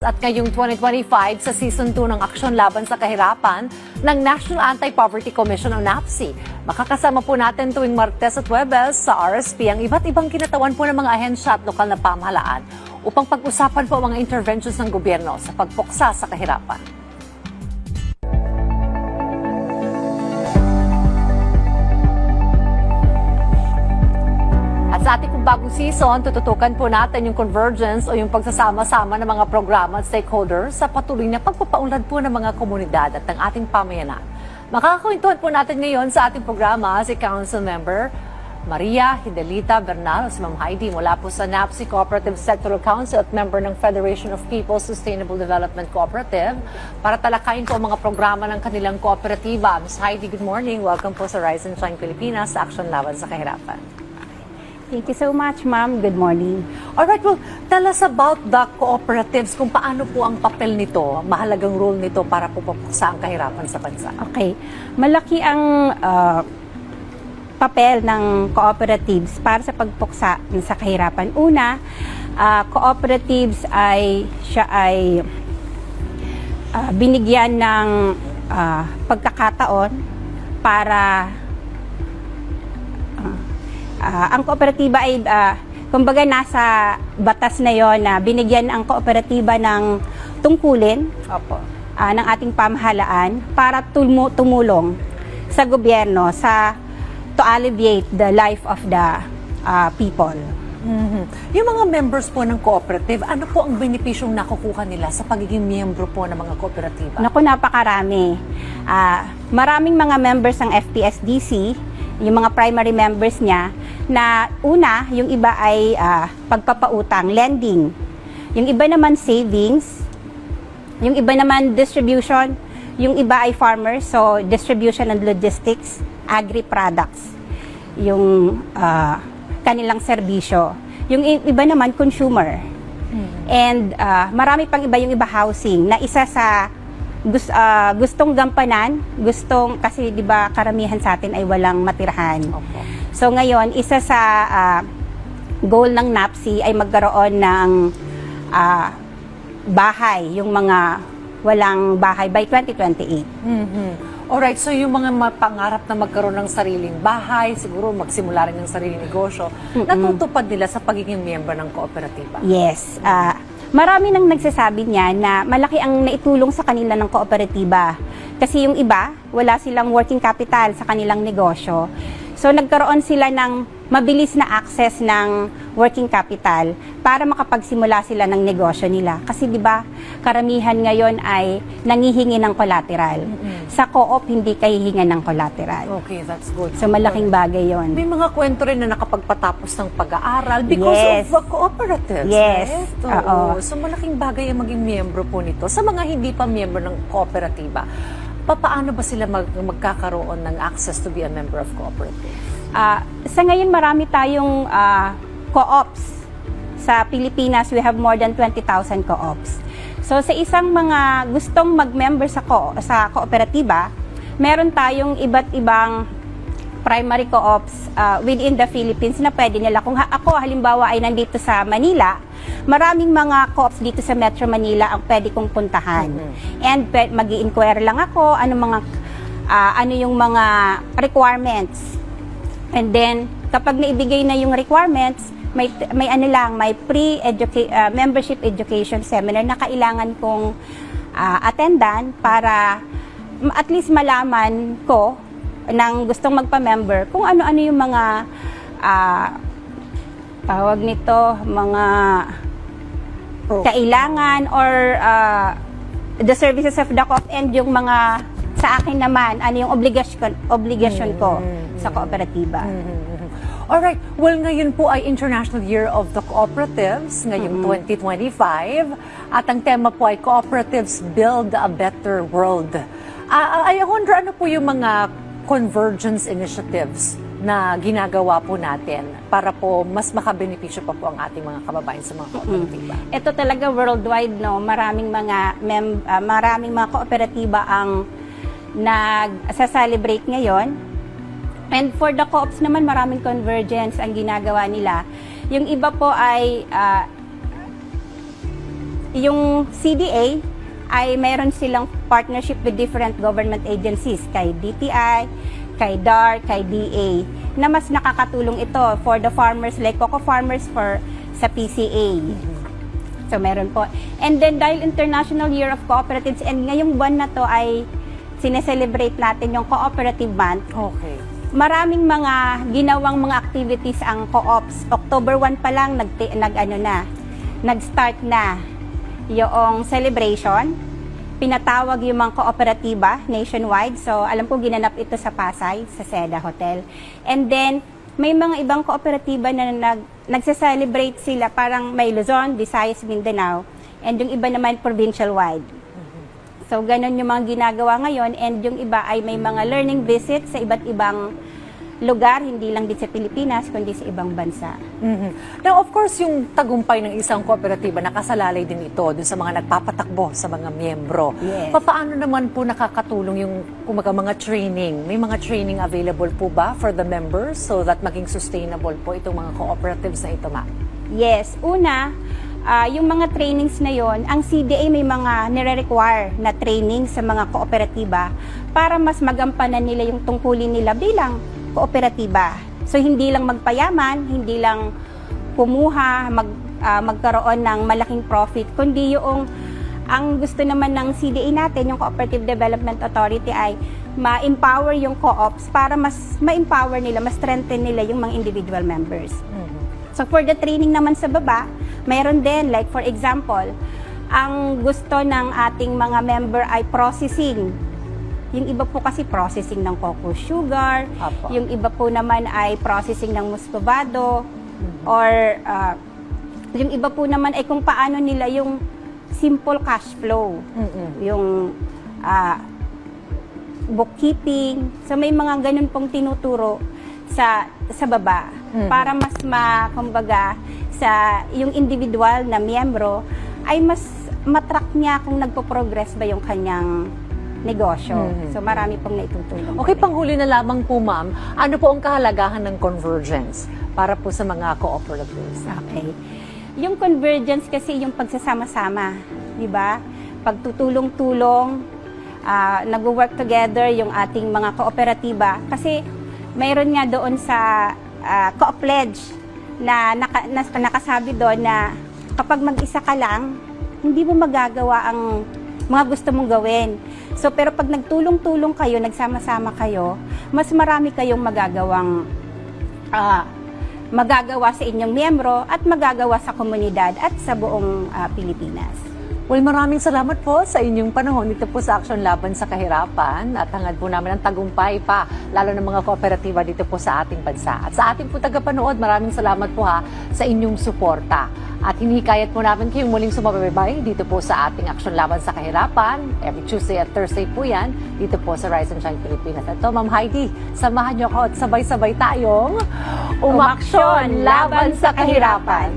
At ngayong 2025 sa Season 2 ng Aksyon Laban sa Kahirapan ng National Anti-Poverty Commission o NAPC. Makakasama po natin tuwing Martes at Huwebes sa RSP ang iba't ibang kinatawan po ng mga ahensya at lokal na pamahalaan upang pag-usapan po ang mga interventions ng gobyerno sa pagpuksa sa kahirapan. Sa ating pong bagong season, tututukan po natin yung convergence o yung pagsasama-sama ng mga programa at stakeholders sa patuloy na pagpapaunlad po ng mga komunidad at ng ating pamayanan. Makakakwentuhan po natin ngayon sa ating programa si Council Member Maria Hidelita Bernal, si Ma'am Heidi mula po sa NAPC Cooperative Sectoral Council at member ng Federation of People's Sustainable Development Cooperative para talakayin po ang mga programa ng kanilang kooperatiba. Ms. Heidi, good morning. Welcome po sa Rise and Shine Pilipinas sa Aksyon Laban sa Kahirapan. Thank you so much, ma'am. Good morning. Alright, well, tell us about the cooperatives, kung paano po ang papel nito, mahalagang role nito para po pupuksa ang kahirapan sa bansa. Okay. Malaki ang papel ng cooperatives para sa pagpuksa sa kahirapan. Una, cooperatives ay binigyan ng pagkakataon para ang kooperatiba ay, kumbaga nasa batas na yon na binigyan ang kooperatiba ng tungkulin ng ating pamahalaan para tumulong sa gobyerno to alleviate the life of the people. Mm-hmm. Yung mga members po ng cooperative, ano po ang benepisyong nakukuha nila sa pagiging miyembro po ng mga kooperatiba? Naku, napakarami. Maraming mga members ng FPSDC, yung mga primary members niya, na una, yung iba ay pagpapautang, lending. Yung iba naman savings, yung iba naman distribution, yung iba ay farmers, so distribution and logistics, agri-products, yung kanilang serbisyo. Yung iba naman consumer. And marami pang iba, yung iba housing, na isa sa gustong gampanan, kasi 'di ba karamihan sa atin ay walang matirahan. So ngayon, isa sa goal ng NAPC ay magkaroon ng bahay, yung mga walang bahay by 2028. Alright, so yung mga pangarap na magkaroon ng sariling bahay, siguro magsimula rin ng sariling negosyo, natutupad nila sa pagiging miyembro ng kooperatiba. Yes. Marami nang nagsasabi niya na malaki ang naitulong sa kanila ng kooperatiba. Kasi yung iba, wala silang working capital sa kanilang negosyo. So nagkaroon sila ng mabilis na access ng working capital para makapagsimula sila ng negosyo nila. Kasi 'di ba, karamihan ngayon ay nangihingi ng collateral. Sa co-op hindi kahihingan ng collateral. Okay, that's good. So malaking bagay 'yon. May mga kwento rin na nakapagpatapos ng pag-aaral because of cooperatives. Yes. Right? Oo. So malaking bagay ang maging miyembro po nito. Sa mga hindi pa miyembro ng kooperatiba, paano ba sila magkakaroon ng access to be a member of cooperative? Sa ngayon, marami tayong co-ops. Sa Pilipinas, we have more than 20,000 co-ops. So, sa isang mga gustong mag-member sa kooperatiba, meron tayong iba't ibang primary co-ops within the Philippines na pwede nila. Kung ako, halimbawa, ay nandito sa Manila, maraming mga co-ops dito sa Metro Manila ang pwede kong puntahan. And mag-i-inquire lang ako ano yung mga requirements. And then, kapag naibigay na yung requirements, may membership education seminar na kailangan kong attendan para at least malaman ko ng gustong magpa-member kung ano-ano yung mga tawag nito, mga kailangan or the services of the co-op, and yung mga sa akin naman, ano yung obligasyon ko sa kooperatiba. Alright, well ngayon po ay International Year of the Cooperatives, ngayong 2025, at ang tema po ay Cooperatives Build a Better World. I wonder, ano po yung mga convergence initiatives na ginagawa po natin para po mas makabenepisyo pa po ang ating mga kababayan sa mga kooperatiba? Ito talaga worldwide, no? Maraming mga kooperatiba ang nag-celebrate ngayon. And for the co-ops naman, maraming convergence ang ginagawa nila. Yung iba po ay yung CDA ay meron silang partnership with different government agencies, kay DTI, kay DAR, kay DA, na mas nakakatulong ito for the farmers like cocoa farmers sa PCA. So meron po. And then dahil International Year of Cooperatives and ngayong buwan na to ay sineselebrate natin yung Cooperative Month. Okay. Maraming mga ginawang mga activities ang co-ops. October 1 pa lang nag-start na yung celebration. Pinatawag yung mga kooperatiba nationwide. So alam ko ginanap ito sa Pasay, sa Seda Hotel. And then may mga ibang kooperatiba na nagse-celebrate sila, parang may Luzon, Visayas, Mindanao, and yung iba naman provincial-wide. So, ganun yung mga ginagawa ngayon, and yung iba ay may mga learning visits sa iba't ibang lugar, hindi lang din sa Pilipinas, kundi sa ibang bansa. Now, of course, yung tagumpay ng isang kooperatiba, nakasalalay din ito dun sa mga nagpapatakbo sa mga miyembro. Yes. Paano naman po nakakatulong yung mga training? May mga training available po ba for the members so that maging sustainable po itong mga cooperatives na ito, ma'am? Yes. Una, yung mga trainings na yon, ang CDA may mga nire-require na training sa mga kooperatiba para mas magampanan nila yung tungkulin nila bilang kooperatiba. So, hindi lang magpayaman, hindi lang kumuha, magkaroon ng malaking profit, kundi yung ang gusto naman ng CDA natin, yung Cooperative Development Authority, ay ma-empower yung co-ops para mas ma-empower nila, mas strengthen nila yung mga individual members. So, for the training naman sa baba, mayroon din, like for example, ang gusto ng ating mga member ay processing. Yung iba po kasi processing ng cocoa sugar, Apo. yung iba po naman ay processing ng muscovado, or yung iba po naman ay kung paano nila yung simple cash flow, yung bookkeeping. So may mga ganun pong tinuturo sa baba para mas kumbaga sa yung individual na miyembro ay mas matrack niya kung nagpo-progress ba yung kanyang negosyo. So marami pong naitutulong. Okay, panghuli na lamang po, ma'am. Ano po ang kahalagahan ng convergence para po sa mga cooperatives? Okay. Yung convergence kasi yung pagsasama-sama, di ba? Pagtutulong-tulong, nag-work together yung ating mga kooperatiba. Kasi mayroon nga doon sa Co-Pledge na nakasabi doon na kapag mag-isa ka lang, hindi mo magagawa ang mga gusto mong gawin. So, pero pag nagtulong-tulong kayo, nagsama-sama kayo, mas marami kayong magagawa sa inyong miyembro at magagawa sa komunidad at sa buong Pilipinas. Well, maraming salamat po sa inyong panahon dito po sa Aksyon Laban sa Kahirapan at hangad po namin ang tagumpay pa, lalo ng mga kooperatiba dito po sa ating bansa. At sa ating po tagapanood, maraming salamat po sa inyong suporta. At hinihikayat po namin kayong muling sumabaybay dito po sa ating Aksyon Laban sa Kahirapan. Every Tuesday at Thursday po yan, dito po sa Rise and Shine Pilipinas. At ito, Ma'am Heidi, samahan niyo ako at sabay-sabay tayong umaksyon laban sa kahirapan.